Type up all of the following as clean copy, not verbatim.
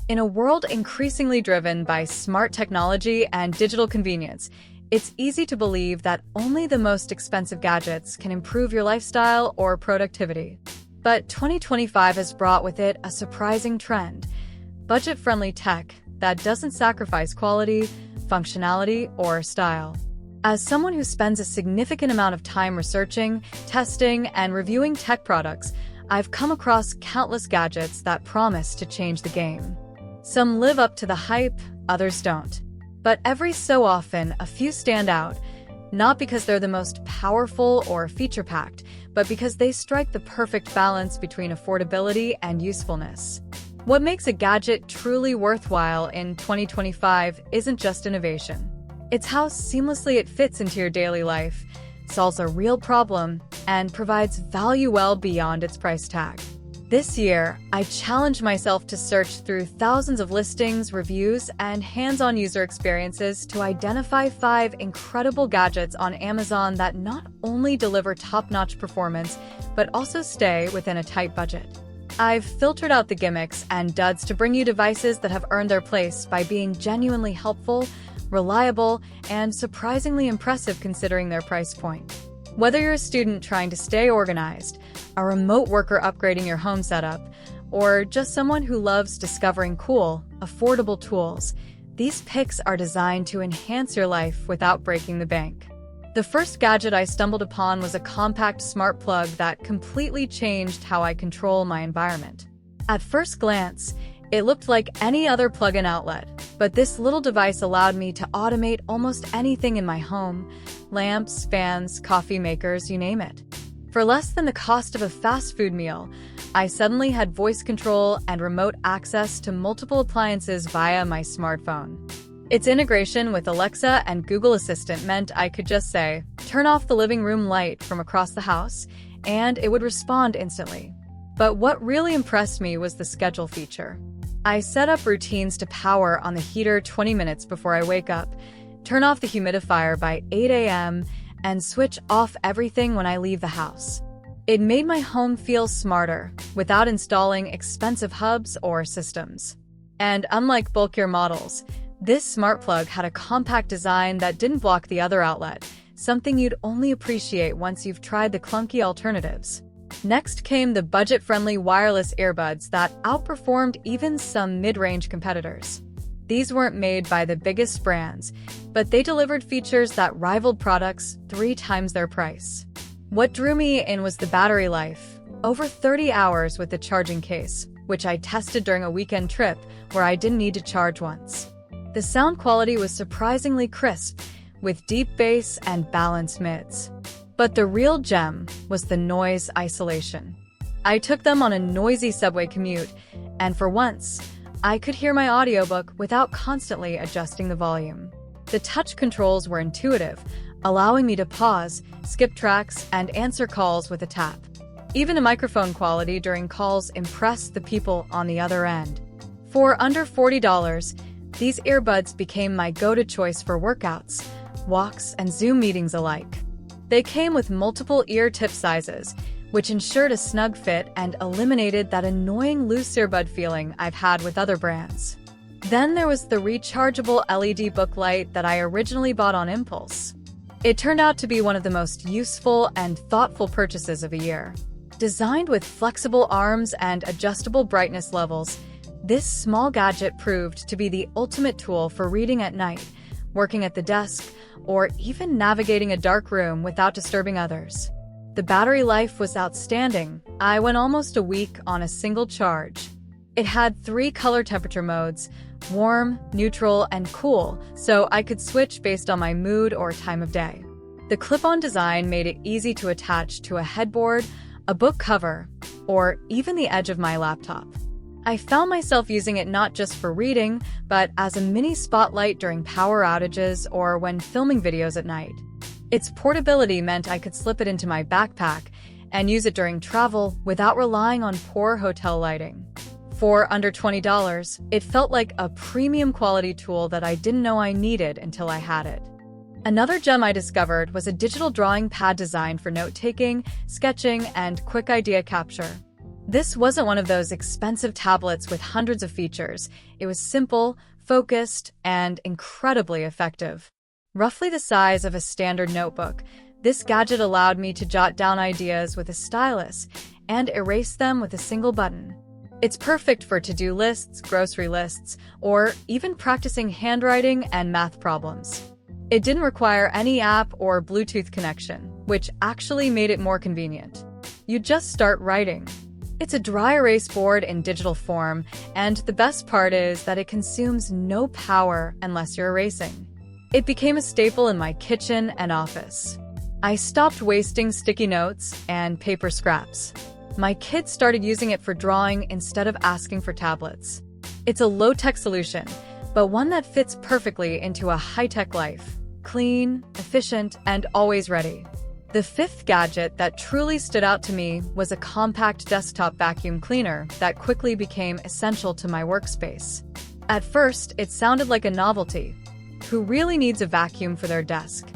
In a world increasingly driven by smart technology and digital convenience, it's easy to believe that only the most expensive gadgets can improve your lifestyle or productivity. But 2025 has brought with it a surprising trend: budget-friendly tech that doesn't sacrifice quality, functionality, or style. As someone who spends a significant amount of time researching, testing, and reviewing tech products, I've come across countless gadgets that promise to change the game. Some live up to the hype, others don't. But every so often, a few stand out, not because they're the most powerful or feature-packed, but because they strike the perfect balance between affordability and usefulness. What makes a gadget truly worthwhile in 2025 isn't just innovation. It's how seamlessly it fits into your daily life, solves a real problem, and provides value well beyond its price tag. This year, I challenged myself to search through thousands of listings, reviews, and hands-on user experiences to identify 5 incredible gadgets on Amazon that not only deliver top-notch performance, but also stay within a tight budget. I've filtered out the gimmicks and duds to bring you devices that have earned their place by being genuinely helpful, reliable, and surprisingly impressive considering their price point. Whether you're a student trying to stay organized, a remote worker upgrading your home setup, or just someone who loves discovering cool, affordable tools, these picks are designed to enhance your life without breaking the bank. The first gadget I stumbled upon was a compact smart plug that completely changed how I control my environment. At first glance, it looked like any other plug-in outlet, but this little device allowed me to automate almost anything in my home: lamps, fans, coffee makers, you name it. For less than the cost of a fast food meal, I suddenly had voice control and remote access to multiple appliances via my smartphone. Its integration with Alexa and Google Assistant meant I could just say, "Turn off the living room light" from across the house, and it would respond instantly. But what really impressed me was the schedule feature. I set up routines to power on the heater 20 minutes before I wake up, turn off the humidifier by 8 a.m., and switch off everything when I leave the house. It made my home feel smarter, without installing expensive hubs or systems. And unlike bulkier models, this smart plug had a compact design that didn't block the other outlet, something you'd only appreciate once you've tried the clunky alternatives. Next came the budget-friendly wireless earbuds that outperformed even some mid-range competitors. These weren't made by the biggest brands, but they delivered features that rivaled products 3 times their price. What drew me in was the battery life: over 30 hours with the charging case, which I tested during a weekend trip where I didn't need to charge once. The sound quality was surprisingly crisp, with deep bass and balanced mids. But the real gem was the noise isolation. I took them on a noisy subway commute, and for once, I could hear my audiobook without constantly adjusting the volume. The touch controls were intuitive, allowing me to pause, skip tracks, and answer calls with a tap. Even the microphone quality during calls impressed the people on the other end. For under $40, these earbuds became my go-to choice for workouts, walks, and Zoom meetings alike. They came with multiple ear tip sizes, which ensured a snug fit and eliminated that annoying loose earbud feeling I've had with other brands. Then there was the rechargeable LED book light that I originally bought on impulse. It turned out to be one of the most useful and thoughtful purchases of the year. Designed with flexible arms and adjustable brightness levels, this small gadget proved to be the ultimate tool for reading at night, working at the desk, or even navigating a dark room without disturbing others. The battery life was outstanding. I went almost a week on a single charge. It had 3 color temperature modes: warm, neutral, and cool, so I could switch based on my mood or time of day. The clip-on design made it easy to attach to a headboard, a book cover, or even the edge of my laptop. I found myself using it not just for reading, but as a mini spotlight during power outages or when filming videos at night. Its portability meant I could slip it into my backpack and use it during travel without relying on poor hotel lighting. For under $20, it felt like a premium quality tool that I didn't know I needed until I had it. Another gem I discovered was a digital drawing pad designed for note-taking, sketching, and quick idea capture. This wasn't one of those expensive tablets with hundreds of features. It was simple, focused, and incredibly effective. Roughly the size of a standard notebook, this gadget allowed me to jot down ideas with a stylus and erase them with a single button. It's perfect for to-do lists, grocery lists, or even practicing handwriting and math problems. It didn't require any app or Bluetooth connection, which actually made it more convenient. You just start writing. It's a dry erase board in digital form, and the best part is that it consumes no power unless you're erasing. It became a staple in my kitchen and office. I stopped wasting sticky notes and paper scraps. My kids started using it for drawing instead of asking for tablets. It's a low-tech solution, but one that fits perfectly into a high-tech life. Clean, efficient, and always ready. The fifth gadget that truly stood out to me was a compact desktop vacuum cleaner that quickly became essential to my workspace. At first, it sounded like a novelty. Who really needs a vacuum for their desk?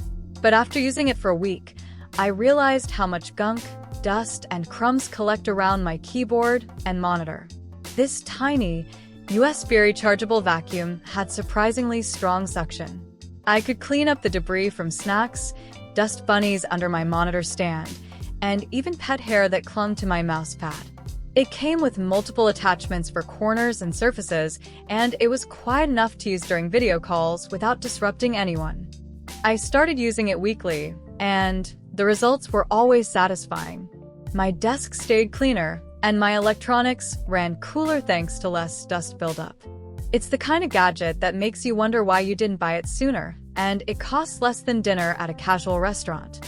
But after using it for a week, I realized how much gunk, dust, and crumbs collect around my keyboard and monitor. This tiny, USB rechargeable vacuum had surprisingly strong suction. I could clean up the debris from snacks, dust bunnies under my monitor stand, and even pet hair that clung to my mousepad. It came with multiple attachments for corners and surfaces, and it was quiet enough to use during video calls without disrupting anyone. I started using it weekly, and the results were always satisfying. My desk stayed cleaner, and my electronics ran cooler thanks to less dust buildup. It's the kind of gadget that makes you wonder why you didn't buy it sooner, and it costs less than dinner at a casual restaurant.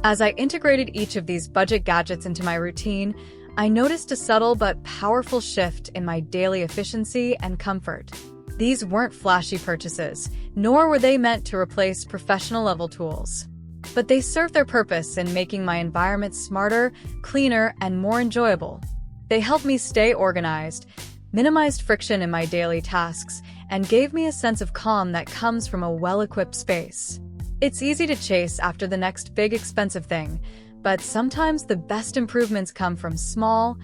As I integrated each of these budget gadgets into my routine, I noticed a subtle but powerful shift in my daily efficiency and comfort. These weren't flashy purchases, nor were they meant to replace professional-level tools. But they served their purpose in making my environment smarter, cleaner, and more enjoyable. They helped me stay organized, minimized friction in my daily tasks, and gave me a sense of calm that comes from a well-equipped space. It's easy to chase after the next big expensive thing, but sometimes the best improvements come from small,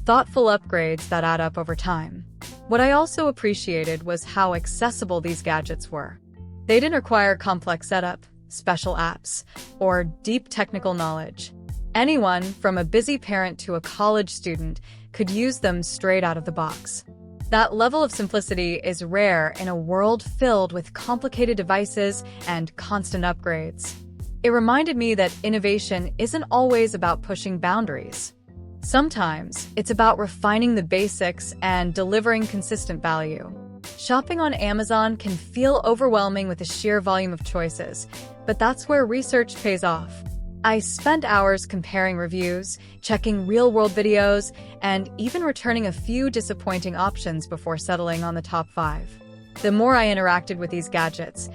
thoughtful upgrades that add up over time. What I also appreciated was how accessible these gadgets were. They didn't require complex setup, special apps, or deep technical knowledge. Anyone, from a busy parent to a college student, could use them straight out of the box. That level of simplicity is rare in a world filled with complicated devices and constant upgrades. It reminded me that innovation isn't always about pushing boundaries. Sometimes, it's about refining the basics and delivering consistent value. Shopping on Amazon can feel overwhelming with the sheer volume of choices, but that's where research pays off. I spent hours comparing reviews, checking real-world videos, and even returning a few disappointing options before settling on the top 5. The more I interacted with these gadgets,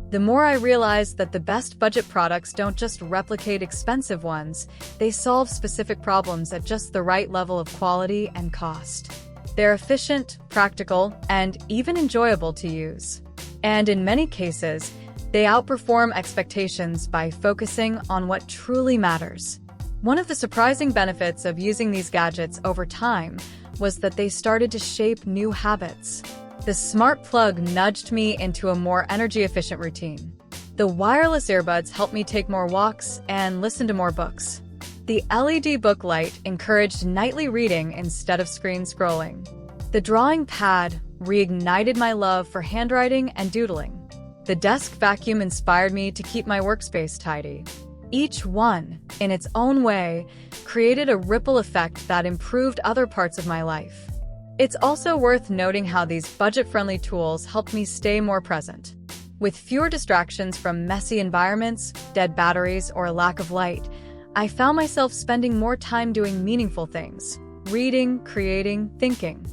the more I realized that the best budget products don't just replicate expensive ones, they solve specific problems at just the right level of quality and cost. They're efficient, practical, and even enjoyable to use. And in many cases, they outperform expectations by focusing on what truly matters. One of the surprising benefits of using these gadgets over time was that they started to shape new habits. The smart plug nudged me into a more energy-efficient routine. The wireless earbuds helped me take more walks and listen to more books. The LED book light encouraged nightly reading instead of screen scrolling. The drawing pad reignited my love for handwriting and doodling. The desk vacuum inspired me to keep my workspace tidy. Each one, in its own way, created a ripple effect that improved other parts of my life. It's also worth noting how these budget-friendly tools helped me stay more present. With fewer distractions from messy environments, dead batteries, or a lack of light, I found myself spending more time doing meaningful things, reading, creating, thinking.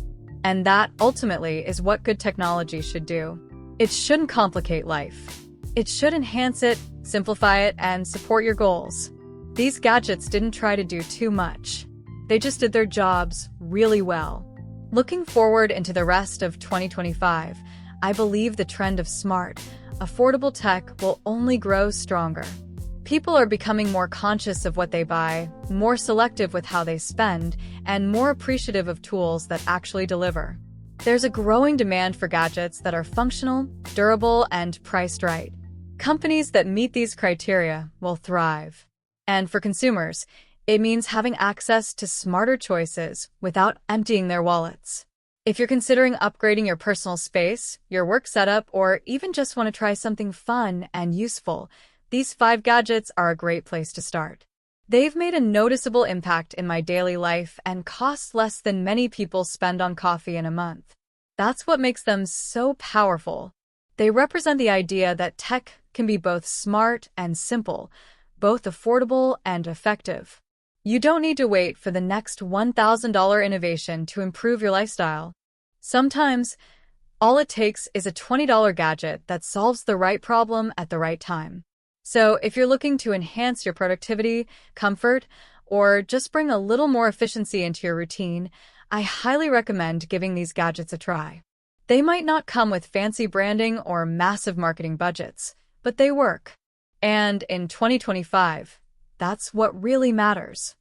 And that, ultimately, is what good technology should do. It shouldn't complicate life. It should enhance it, simplify it, and support your goals. These gadgets didn't try to do too much. They just did their jobs really well. Looking forward into the rest of 2025, I believe the trend of smart, affordable tech will only grow stronger. People are becoming more conscious of what they buy, more selective with how they spend, and more appreciative of tools that actually deliver. There's a growing demand for gadgets that are functional, durable, and priced right. Companies that meet these criteria will thrive. And for consumers, it means having access to smarter choices without emptying their wallets. If you're considering upgrading your personal space, your work setup, or even just want to try something fun and useful, these 5 gadgets are a great place to start. They've made a noticeable impact in my daily life and cost less than many people spend on coffee in a month. That's what makes them so powerful. They represent the idea that tech can be both smart and simple, both affordable and effective. You don't need to wait for the next $1,000 innovation to improve your lifestyle. Sometimes, all it takes is a $20 gadget that solves the right problem at the right time. So if you're looking to enhance your productivity, comfort, or just bring a little more efficiency into your routine, I highly recommend giving these gadgets a try. They might not come with fancy branding or massive marketing budgets, but they work. And in 2025, that's what really matters.